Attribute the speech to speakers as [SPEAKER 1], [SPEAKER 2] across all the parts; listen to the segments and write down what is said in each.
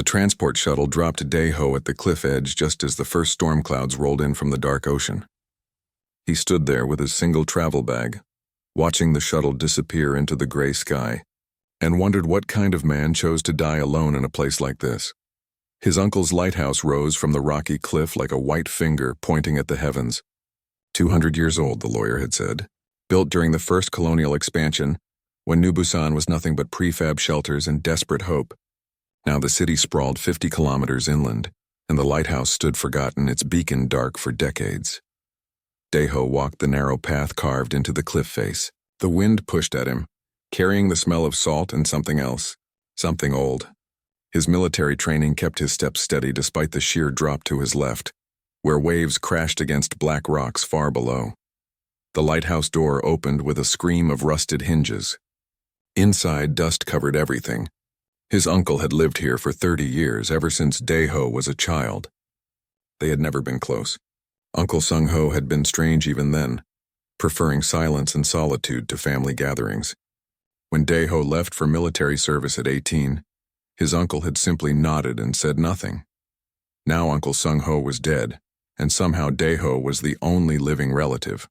[SPEAKER 1] The transport shuttle dropped Daeho at the cliff edge just as the first storm clouds rolled in from the dark ocean. He stood there with his single travel bag, watching the shuttle disappear into the gray sky, and wondered what kind of man chose to die alone in a place like this. His uncle's lighthouse rose from the rocky cliff like a white finger pointing at the heavens. 200 years old, the lawyer had said. Built during the first colonial expansion, when New Busan was nothing but prefab shelters and desperate hope. Now the city sprawled 50 kilometers inland, and the lighthouse stood forgotten, its beacon dark for decades. Daeho walked the narrow path carved into the cliff face. The wind pushed at him, carrying the smell of salt and something else, something old. His military training kept his steps steady despite the sheer drop to his left, where waves crashed against black rocks far below. The lighthouse door opened with a scream of rusted hinges. Inside, dust covered everything. His uncle had lived here for 30 years, ever since Daeho was a child. They had never been close. Uncle Sung-ho had been strange even then, preferring silence and solitude to family gatherings. When Daeho left for military service at 18, his uncle had simply nodded and said nothing. Now Uncle Sung-ho was dead, and somehow Daeho was the only living relative.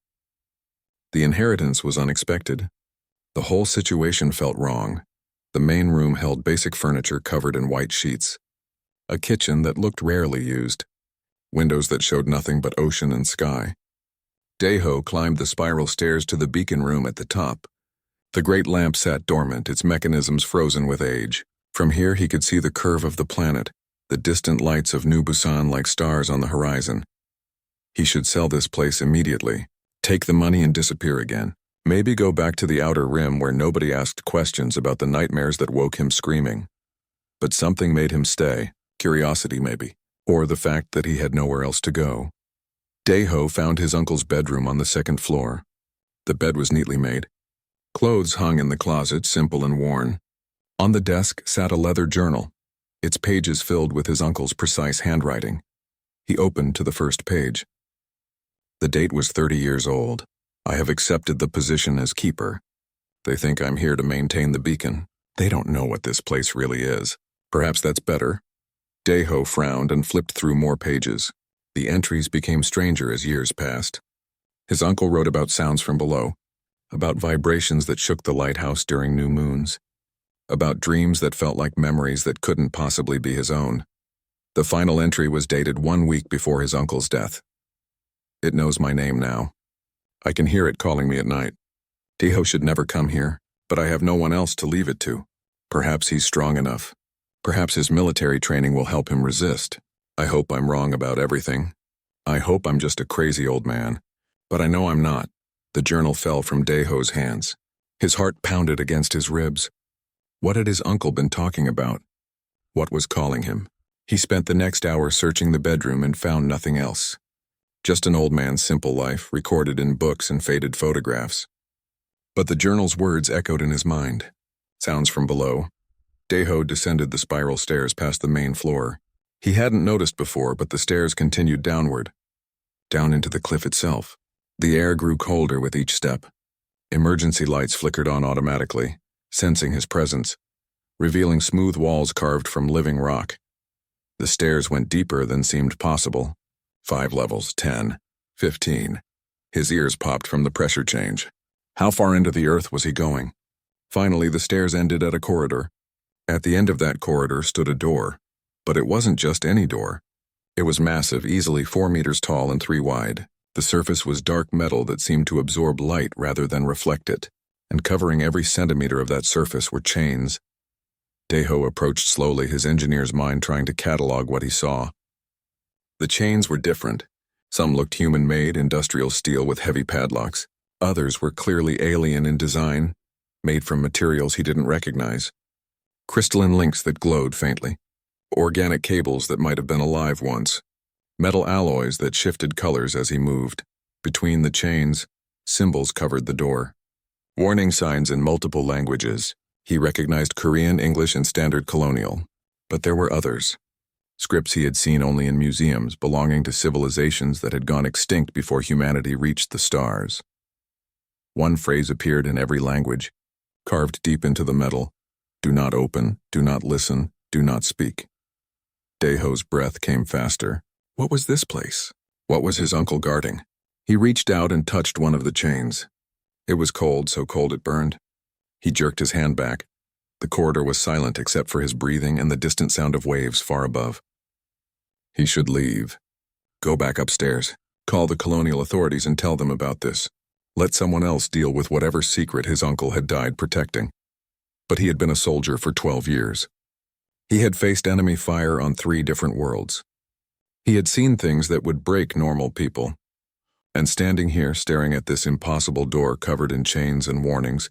[SPEAKER 1] The inheritance was unexpected. The whole situation felt wrong. The main room held basic furniture covered in white sheets, a kitchen that looked rarely used, windows that showed nothing but ocean and sky. Daeho climbed the spiral stairs to the beacon room at the top. The great lamp sat dormant, its mechanisms frozen with age. From here he could see the curve of the planet, the distant lights of New Busan like stars on the horizon. He should sell this place immediately, take the money and disappear again. Maybe go back to the outer rim where nobody asked questions about the nightmares that woke him screaming. But something made him stay, curiosity maybe, or the fact that he had nowhere else to go. Daeho found his uncle's bedroom on the second floor. The bed was neatly made. Clothes hung in the closet, simple and worn. On the desk sat a leather journal, its pages filled with his uncle's precise handwriting. He opened to the first page. The date was 30 years old. I have accepted the position as keeper. They think I'm here to maintain the beacon. They don't know what this place really is. Perhaps that's better. Daeho frowned and flipped through more pages. The entries became stranger as years passed. His uncle wrote about sounds from below, about vibrations that shook the lighthouse during new moons, about dreams that felt like memories that couldn't possibly be his own. The final entry was dated 1 week before his uncle's death. It knows my name now. I can hear it calling me at night. Daeho should never come here, but I have no one else to leave it to. Perhaps he's strong enough. Perhaps his military training will help him resist. I hope I'm wrong about everything. I hope I'm just a crazy old man. But I know I'm not. The journal fell from Daeho's hands. His heart pounded against his ribs. What had his uncle been talking about? What was calling him? He spent the next hour searching the bedroom and found nothing else. Just an old man's simple life, recorded in books and faded photographs. But the journal's words echoed in his mind. Sounds from below. Daeho descended the spiral stairs past the main floor. He hadn't noticed before, but the stairs continued downward, down into the cliff itself. The air grew colder with each step. Emergency lights flickered on automatically, sensing his presence, revealing smooth walls carved from living rock. The stairs went deeper than seemed possible. 5 levels, 10, 15. His ears popped from the pressure change. How far into the earth was he going? Finally, the stairs ended at a corridor. At the end of that corridor stood a door. But it wasn't just any door. It was massive, easily 4 meters tall and 3 wide. The surface was dark metal that seemed to absorb light rather than reflect it, and covering every centimeter of that surface were chains. Daeho approached slowly, his engineer's mind trying to catalog what he saw. The chains were different. Some looked human-made, industrial steel with heavy padlocks. Others were clearly alien in design, made from materials he didn't recognize. Crystalline links that glowed faintly. Organic cables that might have been alive once. Metal alloys that shifted colors as he moved. Between the chains, symbols covered the door. Warning signs in multiple languages. He recognized Korean, English, and Standard Colonial. But there were others. Scripts he had seen only in museums, belonging to civilizations that had gone extinct before humanity reached the stars. One phrase appeared in every language, carved deep into the metal. Do not open, do not listen, do not speak. Daeho's breath came faster. What was this place? What was his uncle guarding? He reached out and touched one of the chains. It was cold, so cold it burned. He jerked his hand back. The corridor was silent except for his breathing and the distant sound of waves far above. He should leave. Go back upstairs. Call the colonial authorities and tell them about this. Let someone else deal with whatever secret his uncle had died protecting. But he had been a soldier for 12 years. He had faced enemy fire on 3 different worlds. He had seen things that would break normal people. And standing here staring at this impossible door covered in chains and warnings,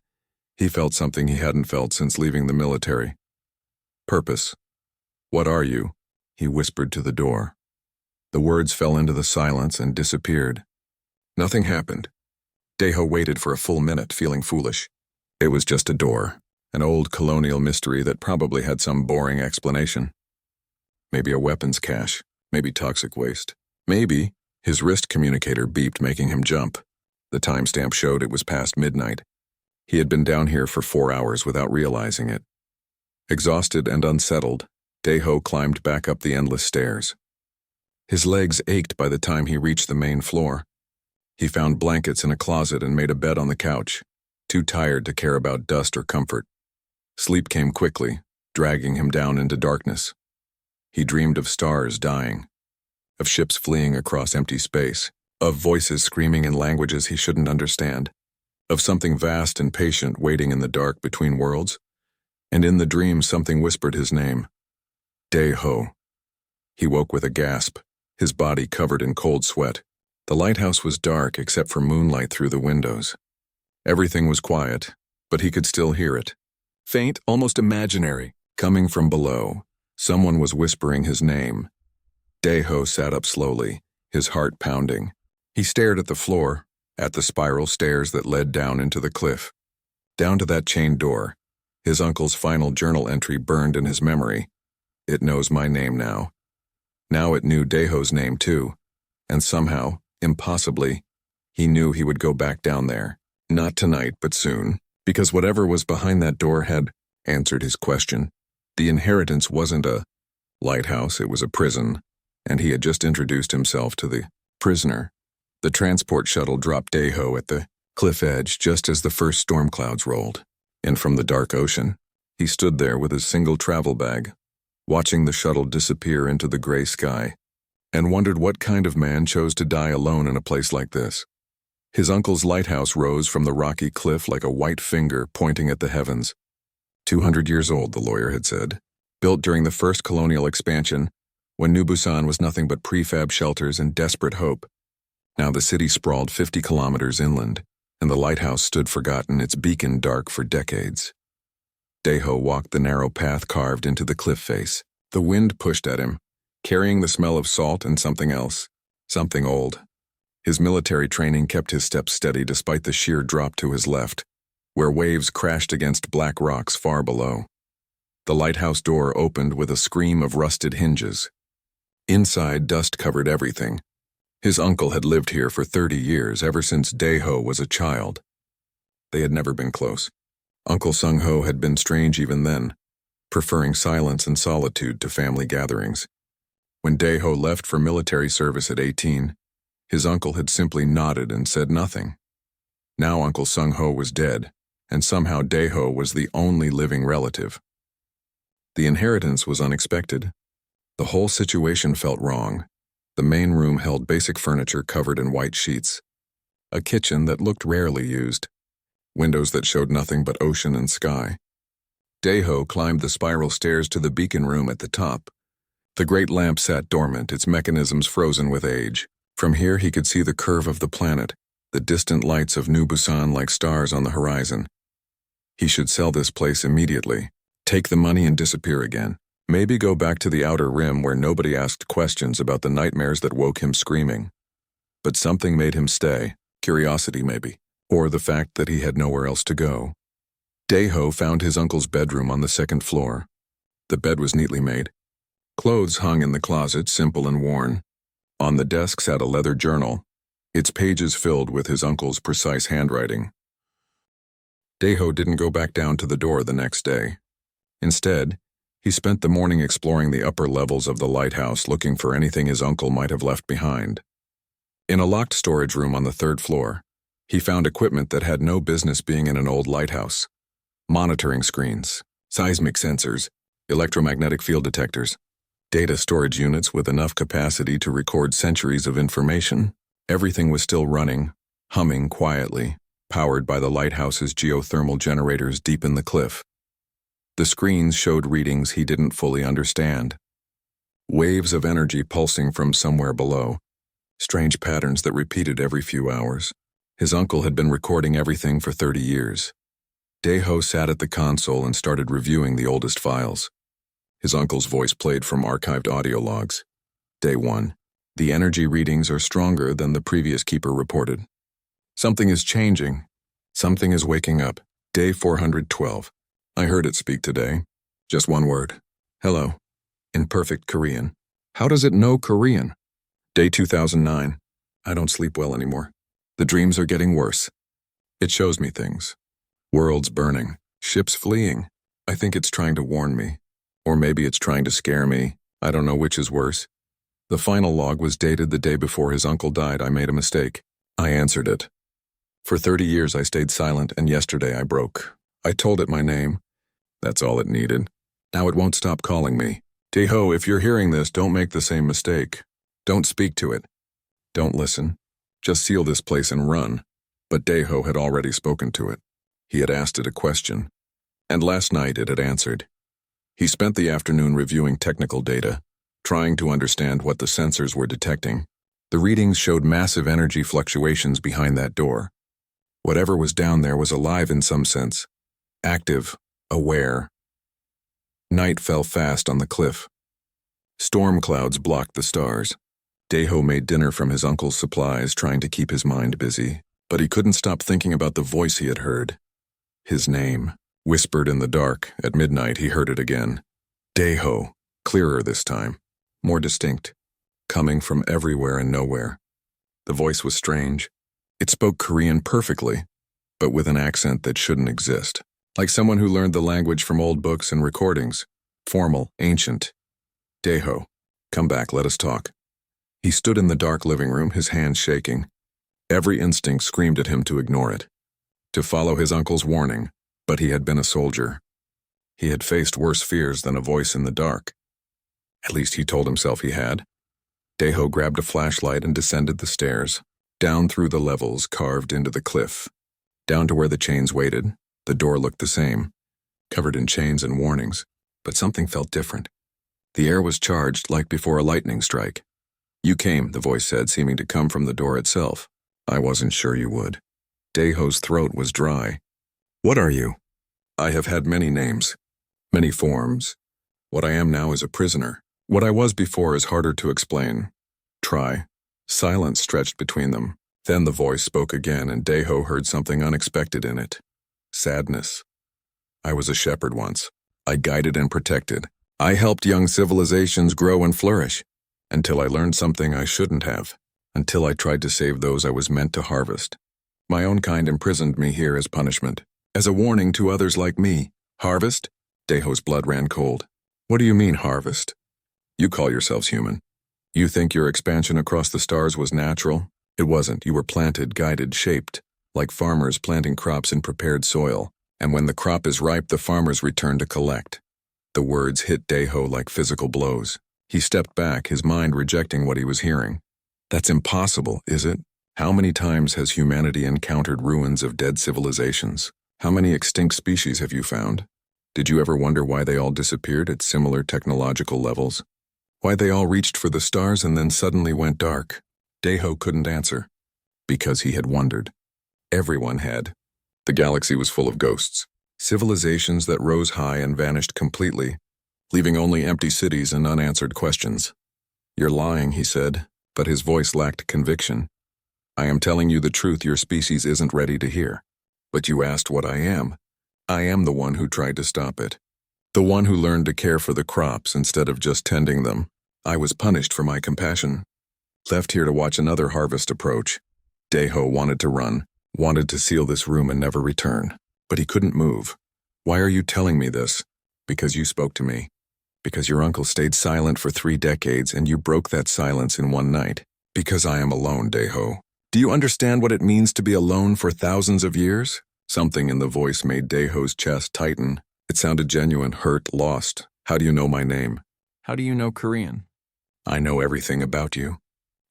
[SPEAKER 1] he felt something he hadn't felt since leaving the military. Purpose. What are you? He whispered to the door. The words fell into the silence and disappeared. Nothing happened. Daeho waited for a full minute, feeling foolish. It was just a door, an old colonial mystery that probably had some boring explanation. Maybe a weapons cache, maybe toxic waste. Maybe his wrist communicator beeped, making him jump. The timestamp showed it was past midnight. He had been down here for 4 hours without realizing it. Exhausted and unsettled, Daeho climbed back up the endless stairs. His legs ached by the time he reached the main floor. He found blankets in a closet and made a bed on the couch, too tired to care about dust or comfort. Sleep came quickly, dragging him down into darkness. He dreamed of stars dying, of ships fleeing across empty space, of voices screaming in languages he shouldn't understand, of something vast and patient waiting in the dark between worlds, and in the dream something whispered his name. Daeho. He woke with a gasp, his body covered in cold sweat. The lighthouse was dark except for moonlight through the windows. Everything was quiet, but he could still hear it. Faint, almost imaginary, coming from below. Someone was whispering his name. Daeho sat up slowly, his heart pounding. He stared at the floor, at the spiral stairs that led down into the cliff. Down to that chained door. His uncle's final journal entry burned in his memory. It knows my name now. Now it knew Daeho's name too. And somehow, impossibly, he knew he would go back down there. Not tonight, but soon. Because whatever was behind that door had answered his question. The inheritance wasn't a lighthouse, it was a prison. And he had just introduced himself to the prisoner. The transport shuttle dropped Daeho at the cliff edge just as the first storm clouds rolled. And from the dark ocean, he stood there with his single travel bag, watching the shuttle disappear into the gray sky, and wondered what kind of man chose to die alone in a place like this. His uncle's lighthouse rose from the rocky cliff like a white finger pointing at the heavens. 200 years old, the lawyer had said, built during the first colonial expansion, when New Busan was nothing but prefab shelters and desperate hope. Now the city sprawled 50 kilometers inland, and the lighthouse stood forgotten, its beacon dark for decades. Daeho walked the narrow path carved into the cliff face. The wind pushed at him, carrying the smell of salt and something else, something old. His military training kept his steps steady despite the sheer drop to his left, where waves crashed against black rocks far below. The lighthouse door opened with a scream of rusted hinges. Inside, dust covered everything. His uncle had lived here for 30 years, ever since Daeho was a child. They had never been close. Uncle Sung-ho had been strange even then, preferring silence and solitude to family gatherings. When Daeho left for military service at 18, his uncle had simply nodded and said nothing. Now Uncle Sung-ho was dead, and somehow Daeho was the only living relative. The inheritance was unexpected. The whole situation felt wrong. The main room held basic furniture covered in white sheets, a kitchen that looked rarely used, windows that showed nothing but ocean and sky. Daeho climbed the spiral stairs to the beacon room at the top. The great lamp sat dormant, its mechanisms frozen with age. From here he could see the curve of the planet, the distant lights of New Busan like stars on the horizon. He should sell this place immediately, take the money and disappear again. Maybe go back to the outer rim where nobody asked questions about the nightmares that woke him screaming. But something made him stay, curiosity maybe, or the fact that he had nowhere else to go. Daeho found his uncle's bedroom on the 2nd floor. The bed was neatly made. Clothes hung in the closet, simple and worn. On the desk sat a leather journal, its pages filled with his uncle's precise handwriting. Daeho didn't go back down to the door the next day. Instead, He spent the morning exploring the upper levels of the lighthouse looking for anything his uncle might have left behind. In a locked storage room on the 3rd floor, he found equipment that had no business being in an old lighthouse. Monitoring screens, seismic sensors, electromagnetic field detectors, data storage units with enough capacity to record centuries of information. Everything was still running, humming quietly, powered by the lighthouse's geothermal generators deep in the cliff. The screens showed readings he didn't fully understand. Waves of energy pulsing from somewhere below, strange patterns that repeated every few hours. His uncle had been recording everything for 30 years. Daeho sat at the console and started reviewing the oldest files. His uncle's voice played from archived audio logs. Day 1. The energy readings are stronger than the previous keeper reported. Something is changing. Something is waking up. Day 412. I heard it speak today. Just one word. Hello. In perfect Korean. How does it know Korean? Day 2009. I don't sleep well anymore. The dreams are getting worse. It shows me things. Worlds burning. Ships fleeing. I think it's trying to warn me. Or maybe it's trying to scare me. I don't know which is worse. The final log was dated the day before his uncle died. I made a mistake. I answered it. For 30 years I stayed silent, and yesterday I broke. I told it my name. That's all it needed. Now it won't stop calling me. Daeho, if you're hearing this, don't make the same mistake. Don't speak to it. Don't listen. Just seal this place and run. But Daeho had already spoken to it. He had asked it a question. And last night it had answered. He spent the afternoon reviewing technical data, trying to understand what the sensors were detecting. The readings showed massive energy fluctuations behind that door. Whatever was down there was alive in some sense. Active, aware. Night fell fast on the cliff. Storm clouds blocked the stars. Daeho made dinner from his uncle's supplies, trying to keep his mind busy, but he couldn't stop thinking about the voice he had heard. His name, whispered in the dark. At midnight he heard it again. Daeho, clearer this time, more distinct, coming from everywhere and nowhere. The voice was strange. It spoke Korean perfectly, but with an accent that shouldn't exist, like someone who learned the language from old books and recordings, formal, ancient. Daeho, come back, let us talk. He stood in the dark living room, his hands shaking. Every instinct screamed at him to ignore it, to follow his uncle's warning, but he had been a soldier. He had faced worse fears than a voice in the dark. At least he told himself he had. Daeho grabbed a flashlight and descended the stairs, down through the levels carved into the cliff. Down to where the chains waited, the door looked the same, covered in chains and warnings, but something felt different. The air was charged like before a lightning strike. You came, the voice said, seeming to come from the door itself. I wasn't sure you would. Daeho's throat was dry. What are you? I have had many names, many forms. What I am now is a prisoner. What I was before is harder to explain. Try. Silence stretched between them. Then the voice spoke again, and Daeho heard something unexpected in it. Sadness. I was a shepherd once. I guided and protected. I helped young civilizations grow and flourish, until I learned something I shouldn't have, until I tried to save those I was meant to harvest. My own kind imprisoned me here as punishment, as a warning to others like me. Harvest? Daeho's blood ran cold. What do you mean, harvest? You call yourselves human. You think your expansion across the stars was natural? It wasn't. You were planted, guided, shaped, like farmers planting crops in prepared soil, and when the crop is ripe, the farmers return to collect. The words hit Daeho like physical blows. He stepped back, his mind rejecting what he was hearing. That's impossible, is it? How many times has humanity encountered ruins of dead civilizations? How many extinct species have you found? Did you ever wonder why they all disappeared at similar technological levels? Why they all reached for the stars and then suddenly went dark? Daeho couldn't answer. Because he had wondered. Everyone had. The galaxy was full of ghosts. Civilizations that rose high and vanished completely, leaving only empty cities and unanswered questions. You're lying, he said, but his voice lacked conviction. I am telling you the truth your species isn't ready to hear. But you asked what I am. I am the one who tried to stop it. The one who learned to care for the crops instead of just tending them. I was punished for my compassion. Left here to watch another harvest approach. Daeho wanted to run, wanted to seal this room and never return. But he couldn't move. Why are you telling me this? Because you spoke to me. Because your uncle stayed silent for 3 decades and you broke that silence in one night. Because I am alone, Deho. Do you understand what it means to be alone for thousands of years? Something in the voice made Deho's chest tighten. It sounded genuine, hurt, lost. How do you know my name? How do you know Korean? I know everything about you.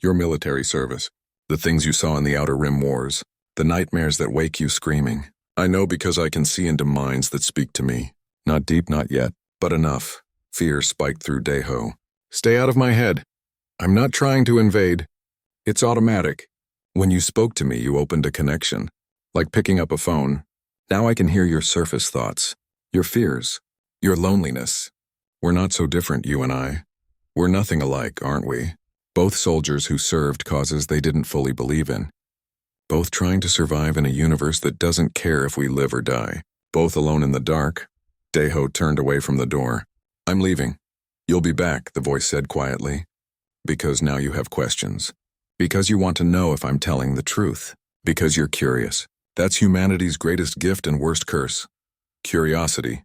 [SPEAKER 1] Your military service, the things you saw in the Outer Rim Wars, the nightmares that wake you screaming. I know because I can see into minds that speak to me. Not deep, not yet, but enough. Fear spiked through Deho. Stay out of my head. I'm not trying to invade. It's automatic. When you spoke to me, you opened a connection. Like picking up a phone. Now I can hear your surface thoughts, your fears, your loneliness. We're not so different, you and I. We're nothing alike, aren't we? Both soldiers who served causes they didn't fully believe in. Both trying to survive in a universe that doesn't care if we live or die. Both alone in the dark. Deho turned away from the door. I'm leaving. You'll be back, the voice said quietly. Because now you have questions. Because you want to know if I'm telling the truth. Because you're curious. That's humanity's greatest gift and worst curse. Curiosity.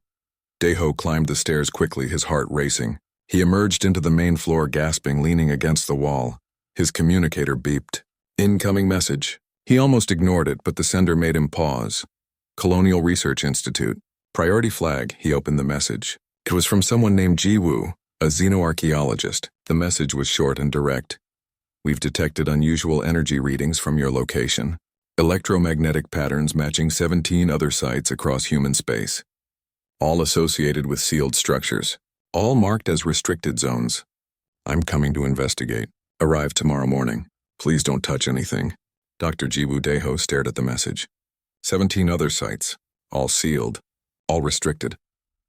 [SPEAKER 1] Deho climbed the stairs quickly, his heart racing. He emerged into the main floor, gasping, leaning against the wall. His communicator beeped. Incoming message. He almost ignored it, but the sender made him pause. Colonial Research Institute. Priority flag, he opened the message. It was from someone named Jiwoo, a xenoarchaeologist. The message was short and direct. We've detected unusual energy readings from your location. Electromagnetic patterns matching 17 other sites across human space. All associated with sealed structures. All marked as restricted zones. I'm coming to investigate. Arrive tomorrow morning. Please don't touch anything. Dr. Jiwoo Deho stared at the message. 17 other sites. All sealed. All restricted.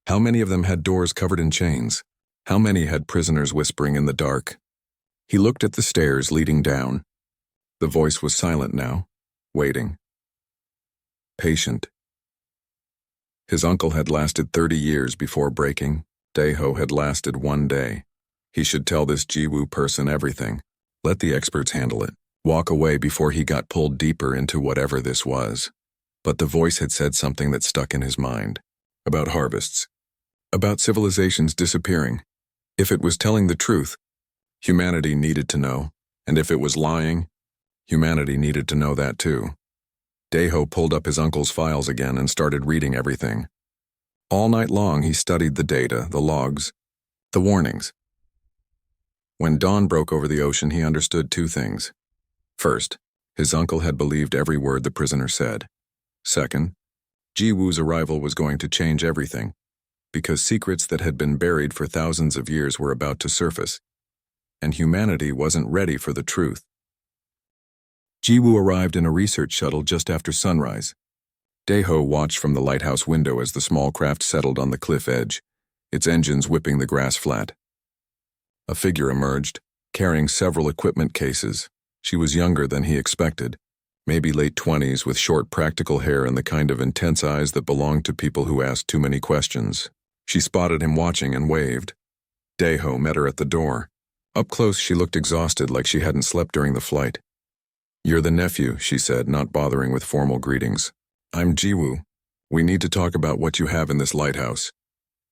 [SPEAKER 1] How many of them had doors covered in chains? How many had prisoners whispering in the dark? He looked at the stairs leading down. The voice was silent now. Waiting. Patient. His uncle had lasted 30 years before breaking. Deho had lasted 1 day. He should tell this Jiwoo person everything. Let the experts handle it. Walk away before he got pulled deeper into whatever this was. But the voice had said something that stuck in his mind. About harvests. About civilizations disappearing. If it was telling the truth, humanity needed to know. And if it was lying, humanity needed to know that too. Deho pulled up his uncle's files again and started reading everything. All night long he studied the data, the logs, the warnings. When dawn broke over the ocean, he understood 2 things. First, his uncle had believed every word the prisoner said. Second, Jiwoo's arrival was going to change everything, because secrets that had been buried for thousands of years were about to surface, and humanity wasn't ready for the truth. Jiwoo arrived in a research shuttle just after sunrise. Deho watched from the lighthouse window as the small craft settled on the cliff edge, its engines whipping the grass flat. A figure emerged, carrying several equipment cases. She was younger than he expected, maybe late 20s with short practical hair and the kind of intense eyes that belonged to people who asked too many questions. She spotted him watching and waved. Deho met her at the door. Up close, she looked exhausted, like she hadn't slept during the flight. You're the nephew, she said, not bothering with formal greetings. I'm Jiwoo. We need to talk about what you have in this lighthouse.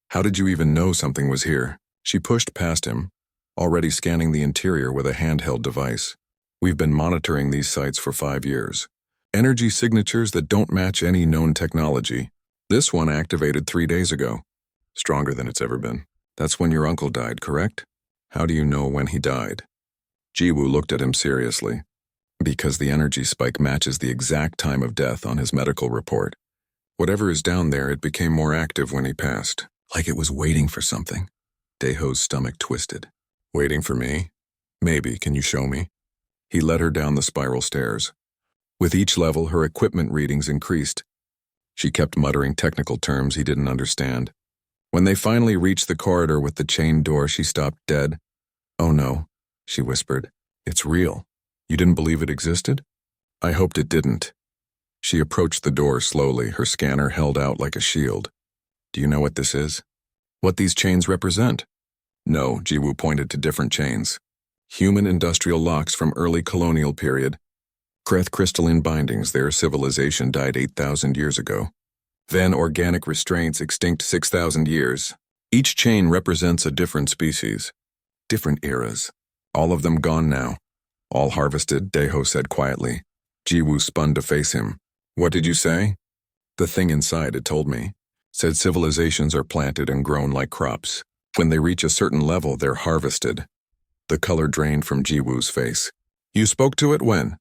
[SPEAKER 1] How did you even know something was here? She pushed past him, already scanning the interior with a handheld device. We've been monitoring these sites for 5 years. Energy signatures that don't match any known technology. This one activated 3 days ago. Stronger than it's ever been. That's when your uncle died, correct? How do you know when he died? Jiwoo looked at him seriously. Because the energy spike matches the exact time of death on his medical report. Whatever is down there, it became more active when he passed. Like it was waiting for something. Deho's stomach twisted. Waiting for me? Maybe, can you show me? He led her down the spiral stairs. With each level, her equipment readings increased. She kept muttering technical terms he didn't understand. When they finally reached the corridor with the chained door, she stopped dead. Oh no, she whispered. It's real. You didn't believe it existed? I hoped it didn't. She approached the door slowly, her scanner held out like a shield. Do you know what this is? What these chains represent? No, Jiwoo pointed to different chains. Human industrial locks from early colonial period. Crystalline bindings, their civilization died 8,000 years ago. Then organic restraints extinct 6,000 years. Each chain represents a different species, different eras. All of them gone now. All harvested, Deho said quietly. Jiwoo spun to face him. What did you say? The thing inside had told me. Said civilizations are planted and grown like crops. When they reach a certain level, they're harvested. The color drained from Jiwoo's face. You spoke to it when?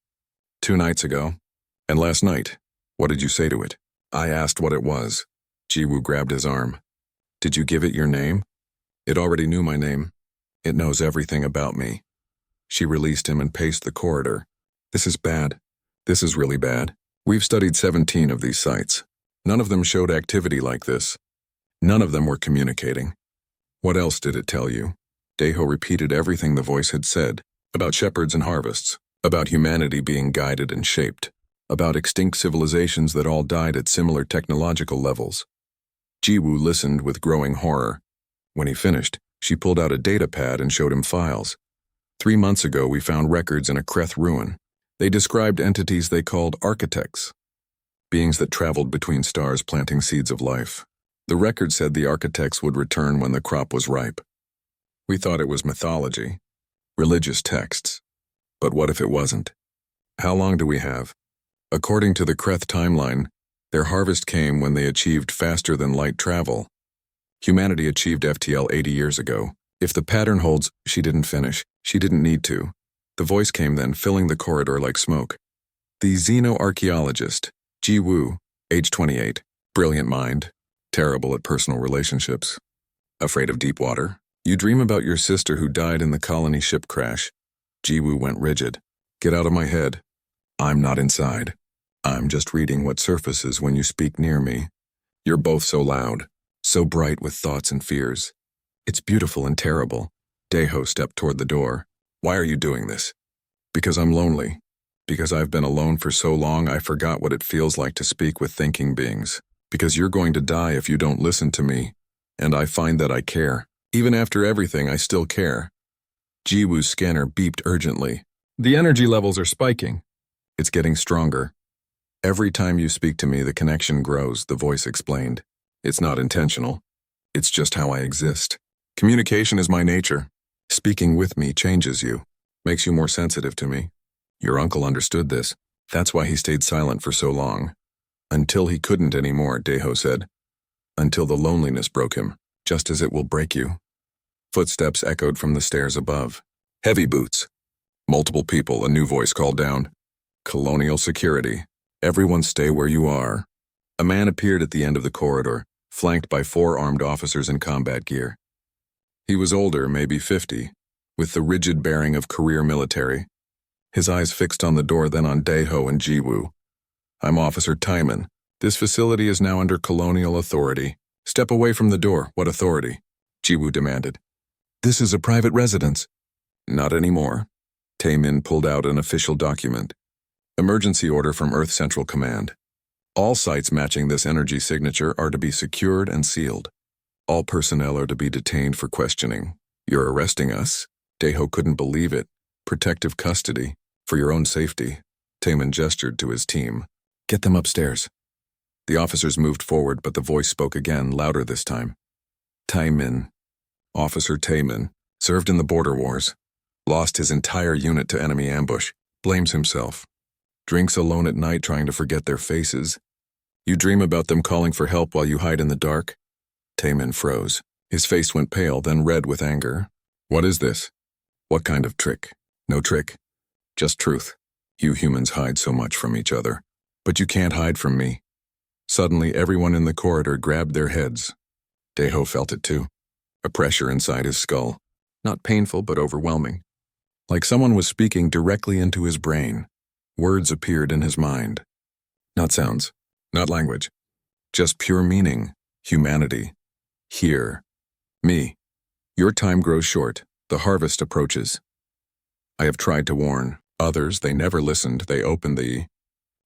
[SPEAKER 1] 2 nights ago. And last night, what did you say to it? I asked what it was. Jiwoo grabbed his arm. Did you give it your name? It already knew my name. It knows everything about me. She released him and paced the corridor. This is bad. This is really bad. We've studied 17 of these sites. None of them showed activity like this. None of them were communicating. What else did it tell you? Deho repeated everything the voice had said, about shepherds and harvests, about humanity being guided and shaped, about extinct civilizations that all died at similar technological levels. Jiwoo listened with growing horror. When he finished, she pulled out a data pad and showed him files. 3 months ago, we found records in a Kreth ruin. They described entities they called architects, beings that traveled between stars planting seeds of life. The record said the architects would return when the crop was ripe. We thought it was mythology, religious texts. But what if it wasn't? How long do we have? According to the Kreth timeline, their harvest came when they achieved faster than light travel. Humanity achieved FTL 80 years ago. If the pattern holds, she didn't finish. She didn't need to. The voice came then, filling the corridor like smoke. The xenoarchaeologist, Jiwoo, age 28, brilliant mind, terrible at personal relationships. Afraid of deep water? You dream about your sister who died in the colony ship crash. Jiwoo went rigid. Get out of my head. I'm not inside. I'm just reading what surfaces when you speak near me. You're both so loud, so bright with thoughts and fears. It's beautiful and terrible. Deho stepped toward the door. Why are you doing this? Because I'm lonely. Because I've been alone for so long I forgot what it feels like to speak with thinking beings. Because you're going to die if you don't listen to me. And I find that I care. Even after everything, I still care. Jiwoo's scanner beeped urgently. The energy levels are spiking. It's getting stronger. Every time you speak to me, the connection grows, the voice explained. It's not intentional. It's just how I exist. Communication is my nature. Speaking with me changes you, makes you more sensitive to me. Your uncle understood this. That's why he stayed silent for so long. Until he couldn't anymore, Deho said. Until the loneliness broke him, just as it will break you. Footsteps echoed from the stairs above. Heavy boots. Multiple people, a new voice called down. Colonial security. Everyone stay where you are. A man appeared at the end of the corridor, flanked by 4 armed officers in combat gear. He was older, maybe 50, with the rigid bearing of career military. His eyes fixed on the door, then on Deho and Jiwoo. I'm Officer Timon. This facility is now under colonial authority. Step away from the door. What authority? Jiwoo demanded. This is a private residence. Not anymore. Taemin pulled out an official document. Emergency order from Earth Central Command. All sites matching this energy signature are to be secured and sealed. All personnel are to be detained for questioning. You're arresting us? Deho couldn't believe it. Protective custody. For your own safety. Taemin gestured to his team. Get them upstairs. The officers moved forward, but the voice spoke again, louder this time. Taemin. Officer Taemin. Served in the border wars. Lost his entire unit to enemy ambush. Blames himself. Drinks alone at night trying to forget their faces. You dream about them calling for help while you hide in the dark? Taemin froze. His face went pale, then red with anger. What is this? What kind of trick? No trick. Just truth. You humans hide so much from each other. But you can't hide from me. Suddenly, everyone in the corridor grabbed their heads. Deho felt it too. A pressure inside his skull. Not painful, but overwhelming. Like someone was speaking directly into his brain. Words appeared in his mind. Not sounds. Not language. Just pure meaning. Humanity. Here. Me. Your time grows short. The harvest approaches. I have tried to warn. Others, they never listened. They opened the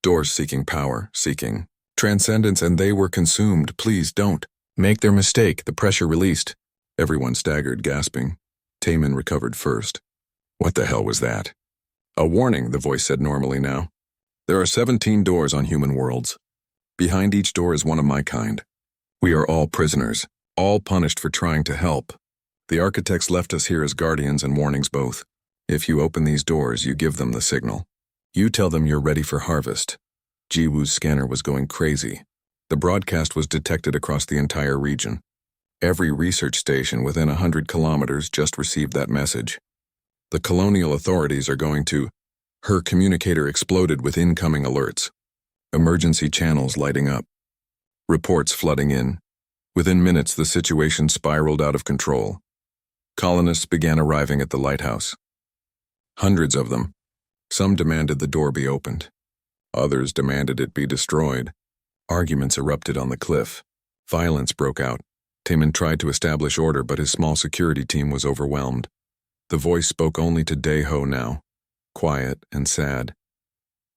[SPEAKER 1] doors seeking power, seeking transcendence, and they were consumed. Please don't make their mistake. The pressure released. Everyone staggered, gasping. Taemin recovered first. What the hell was that? A warning, the voice said normally now. There are 17 doors on human worlds. Behind each door is one of my kind. We are all prisoners. all punished for trying to help. The architects left us here as guardians and warnings both. If you open these doors, you give them the signal. You tell them you're ready for harvest. Jiwoo's scanner was going crazy. The broadcast was detected across the entire region. Every research station within 100 kilometers just received that message. The colonial authorities are going to... Her communicator exploded with incoming alerts. Emergency channels lighting up. Reports flooding in. Within minutes, the situation spiraled out of control. Colonists began arriving at the lighthouse. Hundreds of them. Some demanded the door be opened. Others demanded it be destroyed. Arguments erupted on the cliff. Violence broke out. Taemin tried to establish order, but his small security team was overwhelmed. The voice spoke only to Daeho now, quiet and sad.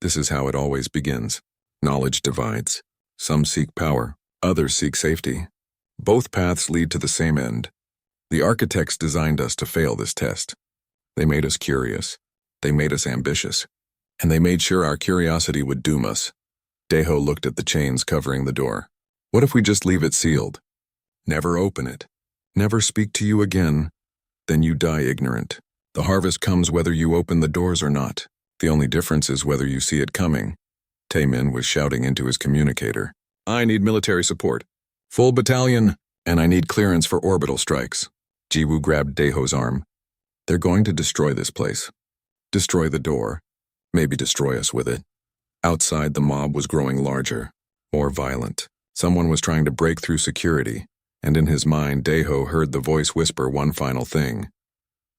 [SPEAKER 1] This is how it always begins. Knowledge divides. Some seek power, others seek safety. Both paths lead to the same end. The architects designed us to fail this test. They made us curious. They made us ambitious. And they made sure our curiosity would doom us. Daeho looked at the chains covering the door. What if we just leave it sealed? Never open it. Never speak to you again. Then you die ignorant. The harvest comes whether you open the doors or not. The only difference is whether you see it coming. Taemin was shouting into his communicator. I need military support. Full battalion, and I need clearance for orbital strikes. Jiwoo grabbed Daeho's arm. They're going to destroy this place. Destroy the door. Maybe destroy us with it. Outside, the mob was growing larger, more violent. Someone was trying to break through security, and in his mind, Daeho heard the voice whisper one final thing.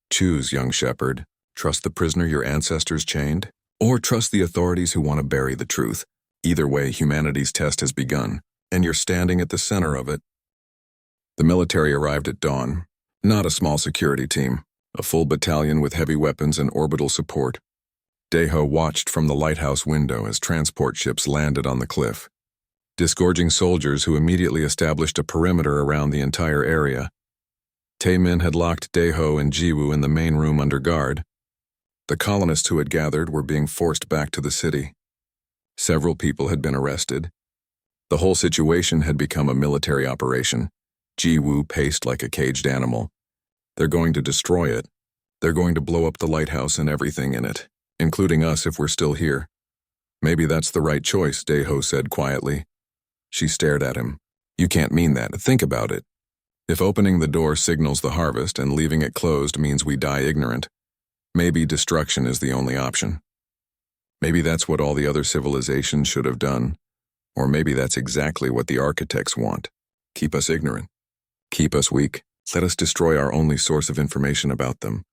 [SPEAKER 1] Choose, young shepherd. Trust the prisoner your ancestors chained, or trust the authorities who want to bury the truth. Either way, humanity's test has begun, and you're standing at the center of it. The military arrived at dawn. Not a small security team, a full battalion with heavy weapons and orbital support. Daeho watched from the lighthouse window as transport ships landed on the cliff, disgorging soldiers who immediately established a perimeter around the entire area. Taemin had locked Daeho and Jiwoo in the main room under guard. The colonists who had gathered were being forced back to the city. Several people had been arrested. The whole situation had become a military operation. Jiwoo paced like a caged animal. They're going to destroy it. They're going to blow up the lighthouse and everything in it, including us if we're still here. Maybe that's the right choice, Daeho said quietly. She stared at him. You can't mean that. Think about it. If opening the door signals the harvest and leaving it closed means we die ignorant, maybe destruction is the only option. Maybe that's what all the other civilizations should have done. Or maybe that's exactly what the architects want. Keep us ignorant. Keep us weak. Let us destroy our only source of information about them.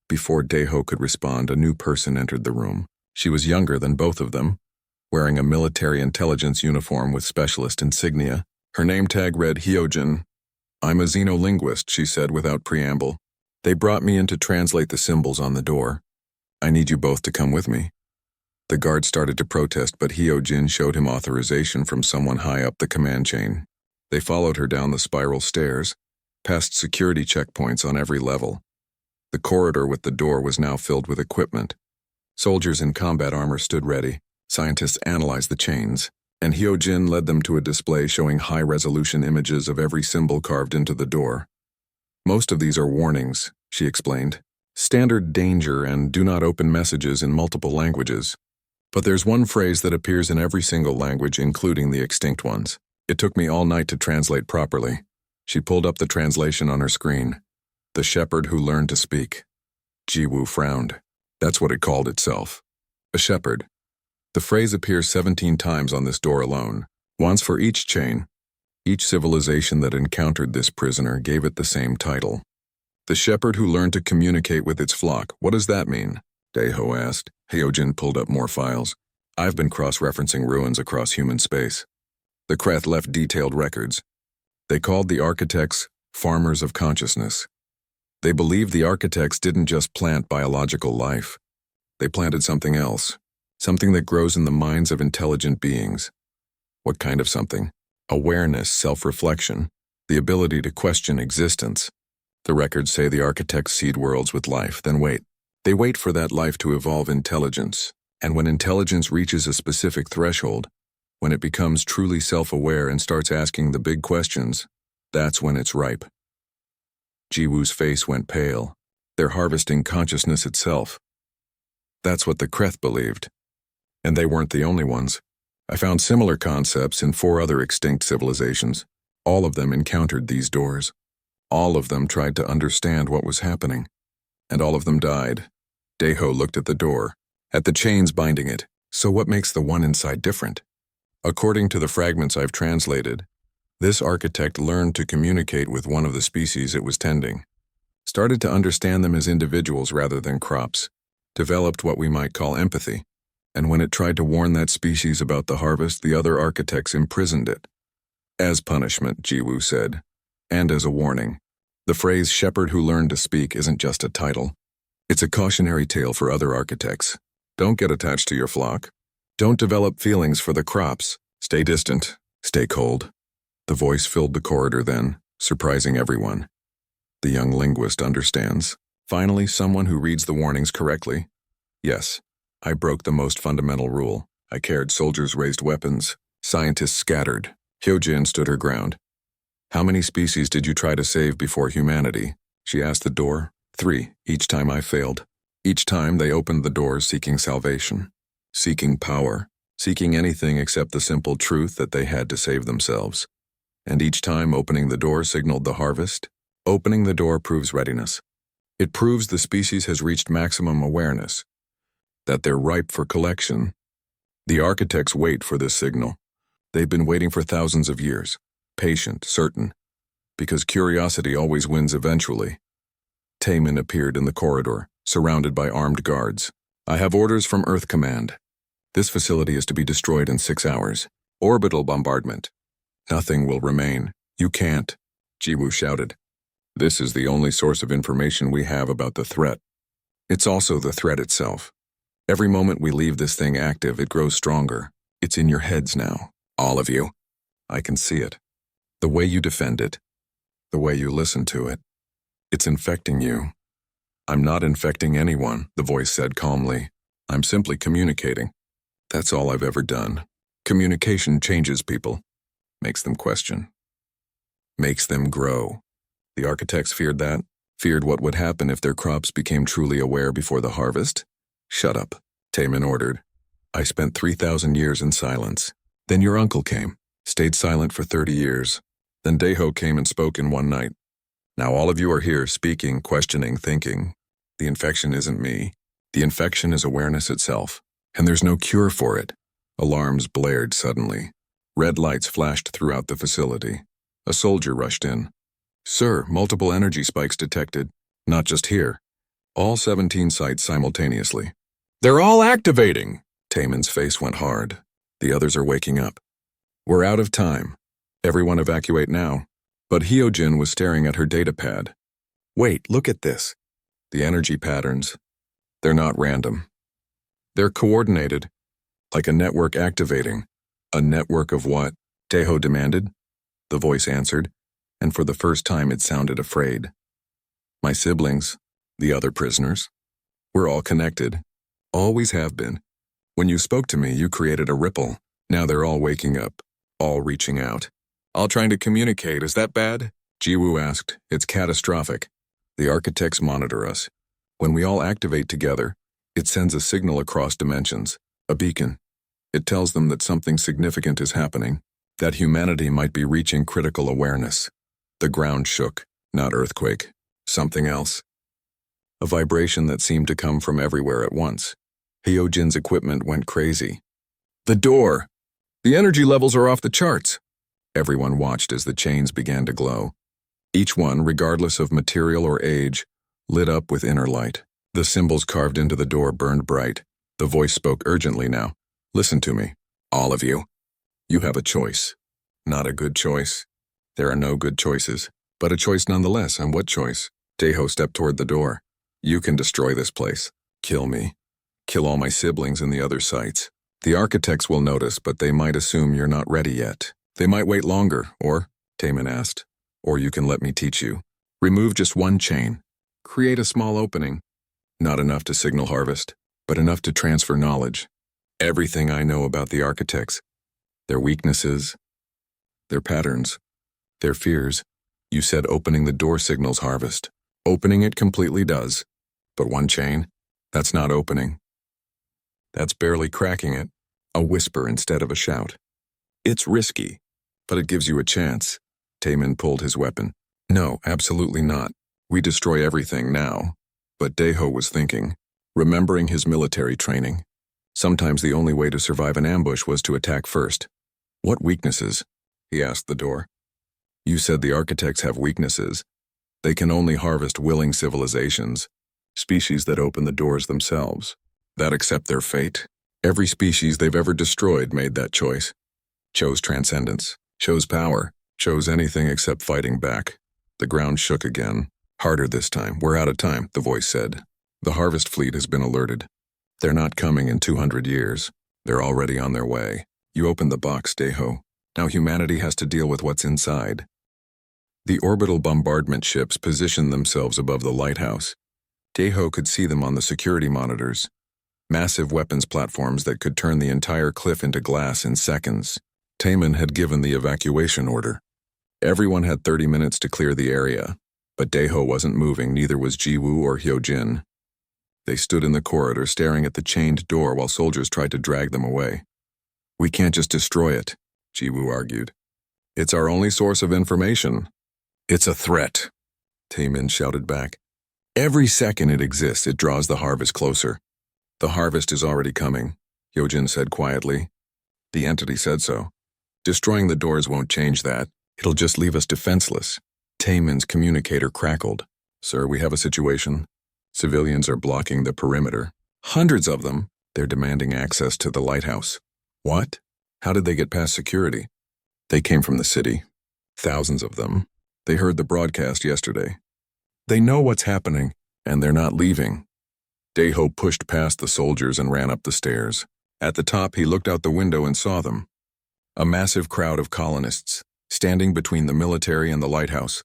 [SPEAKER 1] Before Daeho could respond, a new person entered the room. She was younger than both of them, wearing a military intelligence uniform with specialist insignia. Her name tag read Hyojin. I'm a xenolinguist, she said without preamble. They brought me in to translate the symbols on the door. I need you both to come with me. The guard started to protest, but Hyojin showed him authorization from someone high up the command chain. They followed her down the spiral stairs, past security checkpoints on every level. The corridor with the door was now filled with equipment. Soldiers in combat armor stood ready. Scientists analyzed the chains, and Hyojin led them to a display showing high-resolution images of every symbol carved into the door. Most of these are warnings, she explained. Standard danger and do not open messages in multiple languages. But there's one phrase that appears in every single language, including the extinct ones. It took me all night to translate properly. She pulled up the translation on her screen. The shepherd who learned to speak. Jiwoo frowned. That's what it called itself. A shepherd. The phrase appears 17 times on this door alone, once for each chain. Each civilization that encountered this prisoner gave it the same title. The shepherd who learned to communicate with its flock. What does that mean? Daeho asked. Hyojin pulled up more files. I've been cross-referencing ruins across human space. The Kreth left detailed records. They called the architects farmers of consciousness. They believed the architects didn't just plant biological life. They planted something else, something that grows in the minds of intelligent beings. What kind of something? Awareness, self-reflection, the ability to question existence. The records say the architects seed worlds with life, then wait. They wait for that life to evolve intelligence, and when intelligence reaches a specific threshold, when it becomes truly self-aware and starts asking the big questions, That's when it's ripe. Jiwoo's face went pale. They're harvesting consciousness itself. That's what the Kreth believed. And they weren't the only ones. I found similar concepts in 4 other extinct civilizations. All of them encountered these doors. All of them tried to understand what was happening. And all of them died. Daeho looked at the door, at the chains binding it. So what makes the one inside different? According to the fragments I've translated, this architect learned to communicate with one of the species it was tending, started to understand them as individuals rather than crops, developed what we might call empathy, and when it tried to warn that species about the harvest, the other architects imprisoned it. As punishment, Jiwoo said, and as a warning. The phrase shepherd who learned to speak isn't just a title. It's a cautionary tale for other architects. Don't get attached to your flock. Don't develop feelings for the crops. Stay distant. Stay cold. The voice filled the corridor then, surprising everyone. The young linguist understands. Finally, someone who reads the warnings correctly. Yes, I broke the most fundamental rule. I cared soldiers raised weapons. Scientists scattered. Hyojin stood her ground. How many species did you try to save before humanity? She asked the door. 3, each time I failed. Each time they opened the doors seeking salvation, seeking power, seeking anything except the simple truth that they had to save themselves. And each time opening the door signaled the harvest. Opening the door proves readiness. It proves the species has reached maximum awareness, that they're ripe for collection. The architects wait for this signal. They've been waiting for thousands of years, patient, certain, because curiosity always wins eventually. Taemin appeared in the corridor, surrounded by armed guards. I have orders from Earth Command. This facility is to be destroyed in 6 hours. Orbital bombardment. Nothing will remain. You can't, Jiwoo shouted. This is the only source of information we have about the threat. It's also the threat itself. Every moment we leave this thing active, it grows stronger. It's in your heads now, all of you. I can see it. The way you defend it. The way you listen to it. It's infecting you. I'm not infecting anyone, the voice said calmly. I'm simply communicating. That's all I've ever done. Communication changes people. Makes them question. Makes them grow. The architects feared that. Feared what would happen if their crops became truly aware before the harvest. Shut up, Taemin ordered. I spent 3,000 years in silence. Then your uncle came. Stayed silent for 30 years. Then Daeho came and spoke in one night. Now all of you are here speaking, questioning, thinking. The infection isn't me. The infection is awareness itself. And there's no cure for it. Alarms blared suddenly. Red lights flashed throughout the facility. A soldier rushed in. Sir, multiple energy spikes detected. Not just here. All 17 sites simultaneously. They're all activating! Taemin's face went hard. The others are waking up. We're out of time. Everyone evacuate now. But Hyojin was staring at her datapad. Wait, look at this. The energy patterns. They're not random. They're coordinated, like a network activating. A network of what? Daeho demanded. The voice answered, and for the first time it sounded afraid. My siblings, the other prisoners, we're all connected. Always have been. When you spoke to me, you created a ripple. Now they're all waking up, all reaching out. All trying to communicate, is that bad? Jiwoo asked. It's catastrophic. The architects monitor us. When we all activate together, it sends a signal across dimensions, a beacon. It tells them that something significant is happening, that humanity might be reaching critical awareness. The ground shook, not earthquake, something else. A vibration that seemed to come from everywhere at once. Hyojin's equipment went crazy. The door! The energy levels are off the charts. Everyone watched as the chains began to glow. Each one, regardless of material or age, lit up with inner light. The symbols carved into the door burned bright. The voice spoke urgently now. Listen to me, all of you. You have a choice. Not a good choice. There are no good choices, but a choice nonetheless. And what choice? Daeho stepped toward the door. You can destroy this place. Kill me. Kill all my siblings in the other sites. The architects will notice, but they might assume you're not ready yet. They might wait longer, or, Taemin asked, or you can let me teach you. Remove just one chain. Create a small opening. Not enough to signal harvest, but enough to transfer knowledge. Everything I know about the architects. Their weaknesses, their patterns, their fears. You said opening the door signals harvest. Opening it completely does. But one chain? That's not opening. That's barely cracking it. A whisper instead of a shout. It's risky, but it gives you a chance. Taemin pulled his weapon. No, absolutely not. We destroy everything now. But Daeho was thinking, remembering his military training. Sometimes the only way to survive an ambush was to attack first. What weaknesses? He asked the door. You said the architects have weaknesses. They can only harvest willing civilizations, species that open the doors themselves, that accept their fate. Every species they've ever destroyed made that choice. Chose transcendence, chose power, chose anything except fighting back. The ground shook again. Harder this time. We're out of time, the voice said. The harvest fleet has been alerted. They're not coming in 200 years. They're already on their way. You opened the box, Daeho. Now humanity has to deal with what's inside. The orbital bombardment ships positioned themselves above the lighthouse. Daeho could see them on the security monitors. Massive weapons platforms that could turn the entire cliff into glass in seconds. Taemin had given the evacuation order. Everyone had 30 minutes to clear the area, but Daeho wasn't moving, neither was Jiwoo or Hyojin. They stood in the corridor staring at the chained door while soldiers tried to drag them away. We can't just destroy it, Jiwoo argued. It's our only source of information. It's a threat, Taemin shouted back. Every second it exists, it draws the harvest closer. The harvest is already coming, Hyojin said quietly. The entity said so. Destroying the doors won't change that. It'll just leave us defenseless. Taemin's communicator crackled. Sir, we have a situation. Civilians are blocking the perimeter. Hundreds of them. They're demanding access to the lighthouse. What? How did they get past security? They came from the city. Thousands of them. They heard the broadcast yesterday. They know what's happening, and they're not leaving. Daeho pushed past the soldiers and ran up the stairs. At the top, he looked out the window and saw them. A massive crowd of colonists, standing between the military and the lighthouse.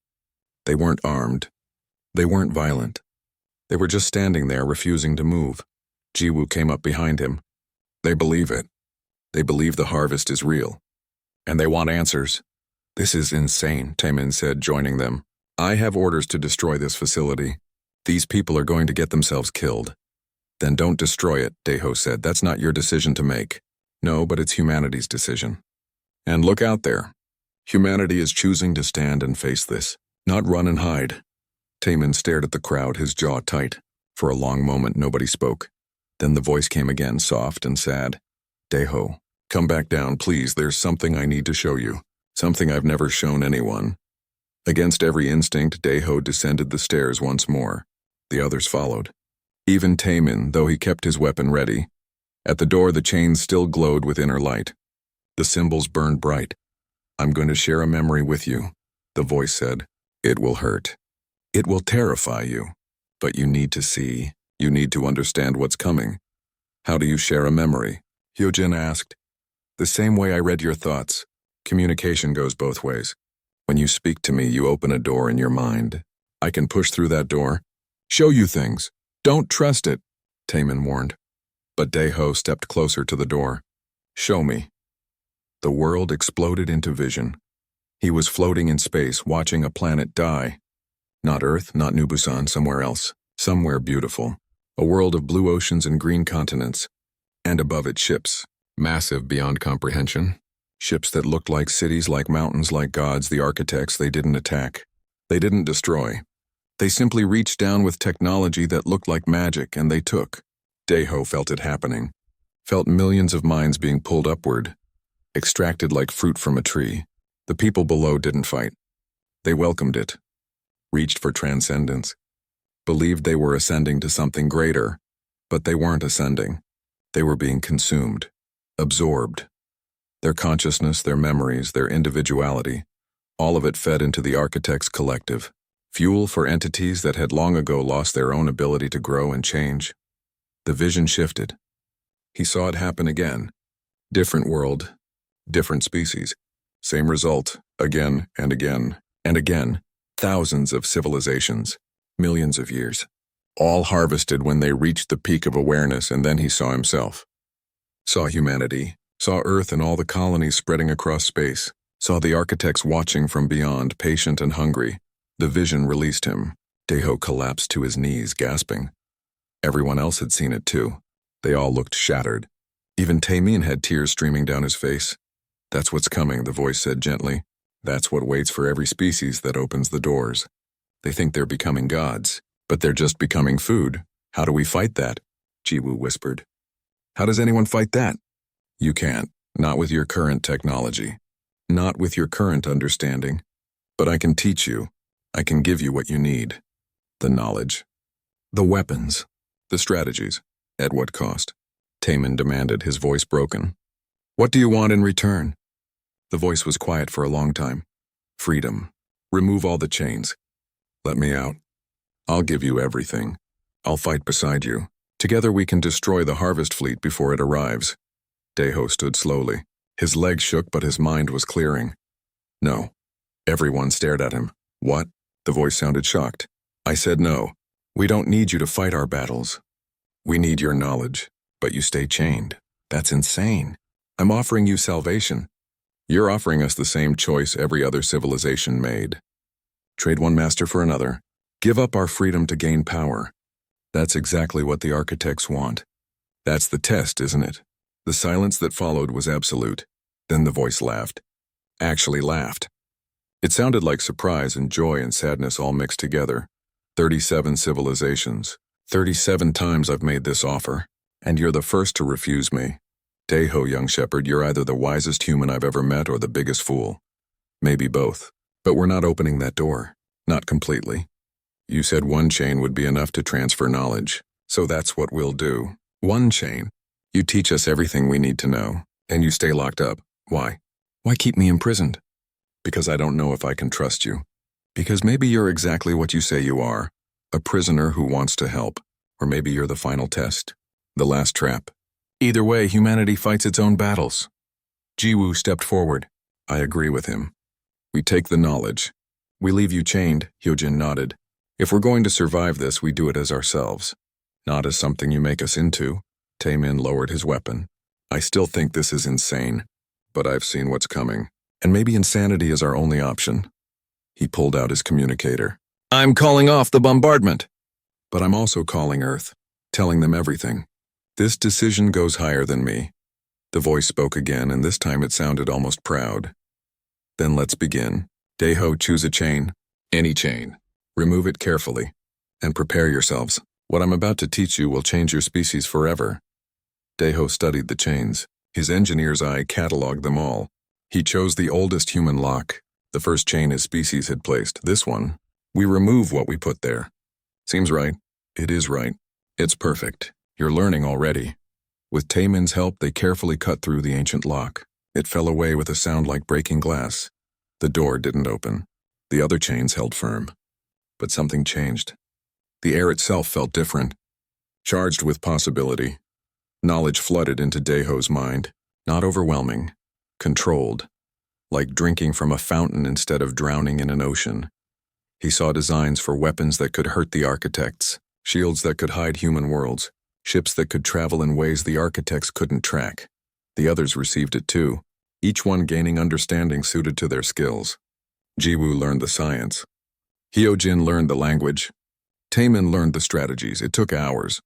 [SPEAKER 1] They weren't armed. They weren't violent. They were just standing there, refusing to move. Jiwoo came up behind him. They believe it. They believe the harvest is real. And they want answers. This is insane, Taemin said, joining them. I have orders to destroy this facility. These people are going to get themselves killed. Then don't destroy it, Daeho said. That's not your decision to make. No, but it's humanity's decision. And look out there. Humanity is choosing to stand and face this, not run and hide. Taemin stared at the crowd, his jaw tight. For a long moment, nobody spoke. Then the voice came again, soft and sad. Daeho, come back down, please. There's something I need to show you. Something I've never shown anyone. Against every instinct, Daeho descended the stairs once more. The others followed. Even Taemin, though he kept his weapon ready. At the door, the chains still glowed with inner light. The symbols burned bright. I'm going to share a memory with you, the voice said. It will hurt. It will terrify you. But you need to see. You need to understand what's coming. How do you share a memory? Hyojin asked. The same way I read your thoughts. Communication goes both ways. When you speak to me, you open a door in your mind. I can push through that door. Show you things. Don't trust it, Taemin warned. But Daeho stepped closer to the door. Show me. The world exploded into vision. He was floating in space, watching a planet die. Not Earth, not New Busan, somewhere else. Somewhere beautiful. A world of blue oceans and green continents. And above it, ships. Massive beyond comprehension. Ships that looked like cities, like mountains, like gods, the architects. They didn't attack. They didn't destroy. They simply reached down with technology that looked like magic, and they took. Daeho felt it happening. Felt millions of minds being pulled upward. Extracted like fruit from a tree. The people below didn't fight. They welcomed it. Reached for transcendence. Believed they were ascending to something greater. But they weren't ascending. They were being consumed. Absorbed. Their consciousness, their memories, their individuality, all of it fed into the architect's collective. Fuel for entities that had long ago lost their own ability to grow and change. The vision shifted. He saw it happen again. Different world, different species. Same result, again and again and again. Thousands of civilizations, millions of years. All harvested when they reached the peak of awareness, and then he saw himself. Saw humanity, saw Earth and all the colonies spreading across space. Saw the architects watching from beyond, patient and hungry. The vision released him. Deho collapsed to his knees, gasping. Everyone else had seen it too. They all looked shattered. Even Taemin had tears streaming down his face. That's what's coming, the voice said gently. That's what waits for every species that opens the doors. They think they're becoming gods, but they're just becoming food. How do we fight that? Jiwoo whispered. How does anyone fight that? You can't. Not with your current technology. Not with your current understanding. But I can teach you. I can give you what you need. The knowledge. The weapons. The strategies. At what cost? Taemin demanded, his voice broken. What do you want in return? The voice was quiet for a long time. Freedom. Remove all the chains. Let me out. I'll give you everything. I'll fight beside you. Together we can destroy the harvest fleet before it arrives. Deho stood slowly. His legs shook, but his mind was clearing. No. Everyone stared at him. What? The voice sounded shocked. I said no. We don't need you to fight our battles. We need your knowledge, but you stay chained. That's insane. I'm offering you salvation. You're offering us the same choice every other civilization made. Trade one master for another. Give up our freedom to gain power. That's exactly what the architects want. That's the test, isn't it? The silence that followed was absolute. Then the voice laughed. Actually laughed. It sounded like surprise and joy and sadness all mixed together. 37 civilizations. 37 times I've made this offer, and you're the first to refuse me. Deho, young shepherd, you're either the wisest human I've ever met or the biggest fool. Maybe both. But we're not opening that door. Not completely. You said one chain would be enough to transfer knowledge, so that's what we'll do. One chain. You teach us everything we need to know, and you stay locked up. Why? Why keep me imprisoned? Because I don't know if I can trust you. Because maybe you're exactly what you say you are, a prisoner who wants to help. Or maybe you're the final test, the last trap. Either way, humanity fights its own battles. Jiwoo stepped forward. I agree with him. We take the knowledge. We leave you chained, Hyojin nodded. If we're going to survive this, we do it as ourselves. Not as something you make us into. Taemin lowered his weapon. I still think this is insane, but I've seen what's coming. And maybe insanity is our only option. He pulled out his communicator. I'm calling off the bombardment. But I'm also calling Earth, telling them everything. This decision goes higher than me. The voice spoke again, and this time it sounded almost proud. Then let's begin. Deho, choose a chain. Any chain. Remove it carefully. And prepare yourselves. What I'm about to teach you will change your species forever. Deho studied the chains. His engineer's eye cataloged them all. He chose the oldest human lock, the first chain his species had placed. This one. We remove what we put there. Seems right. It is right. It's perfect. You're learning already. With Taemin's help, they carefully cut through the ancient lock. It fell away with a sound like breaking glass. The door didn't open. The other chains held firm. But something changed. The air itself felt different, charged with possibility. Knowledge flooded into Deho's mind, not overwhelming, controlled, like drinking from a fountain instead of drowning in an ocean. He saw designs for weapons that could hurt the architects, shields that could hide human worlds, ships that could travel in ways the architects couldn't track. The others received it too, each one gaining understanding suited to their skills. Jiwoo learned the science. Hyojin learned the language. Taemin learned the strategies. It took hours.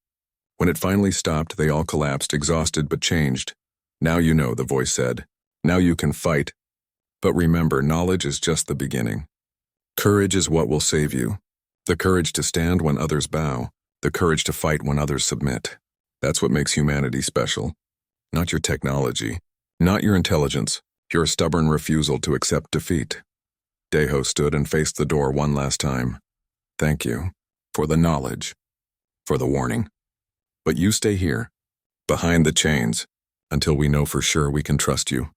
[SPEAKER 1] When it finally stopped, they all collapsed, exhausted but changed. Now you know, the voice said. Now you can fight. But remember, knowledge is just the beginning. Courage is what will save you. The courage to stand when others bow. The courage to fight when others submit. That's what makes humanity special. Not your technology. Not your intelligence. Your stubborn refusal to accept defeat. Deho stood and faced the door one last time. Thank you. For the knowledge. For the warning. But you stay here. Behind the chains. Until we know for sure we can trust you.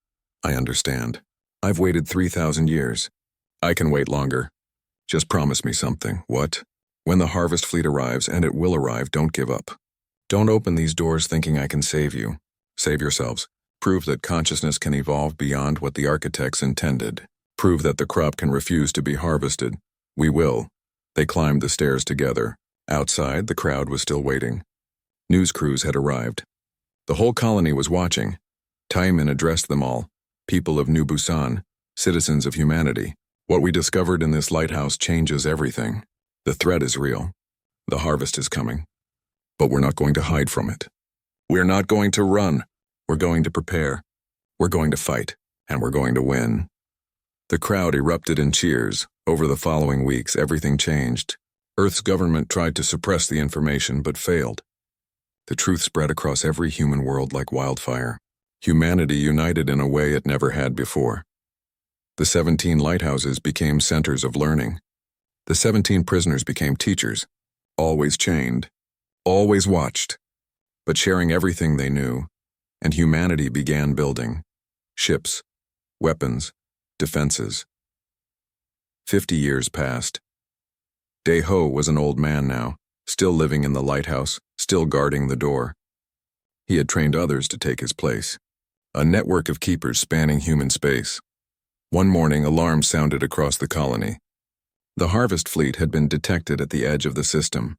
[SPEAKER 1] I understand. I've waited 3,000 years. I can wait longer. Just promise me something. What? When the harvest fleet arrives, and it will arrive, don't give up. Don't open these doors thinking I can save you. Save yourselves. Prove that consciousness can evolve beyond what the architects intended. Prove that the crop can refuse to be harvested. We will. They climbed the stairs together. Outside, the crowd was still waiting. News crews had arrived. The whole colony was watching. Taemin addressed them all. People of New Busan, Citizens of humanity, what we discovered in this lighthouse changes everything. The threat is real. The harvest is coming. But we're not going to hide from it. We're not going to run. We're going to prepare. We're going to fight. And we're going to win. The crowd erupted in cheers. Over the following weeks, everything changed. Earth's government tried to suppress the information, but failed. The truth spread across every human world like wildfire. Humanity united in a way it never had before. The 17 lighthouses became centers of learning. The 17 prisoners became teachers, always chained, always watched, but sharing everything they knew, and humanity began building ships, weapons, defenses. 50 years passed. Dae-ho was an old man now, still living in the lighthouse, still guarding the door. He had trained others to take his place, a network of keepers spanning human space. One morning, alarms sounded across the colony. The harvest fleet had been detected at the edge of the system.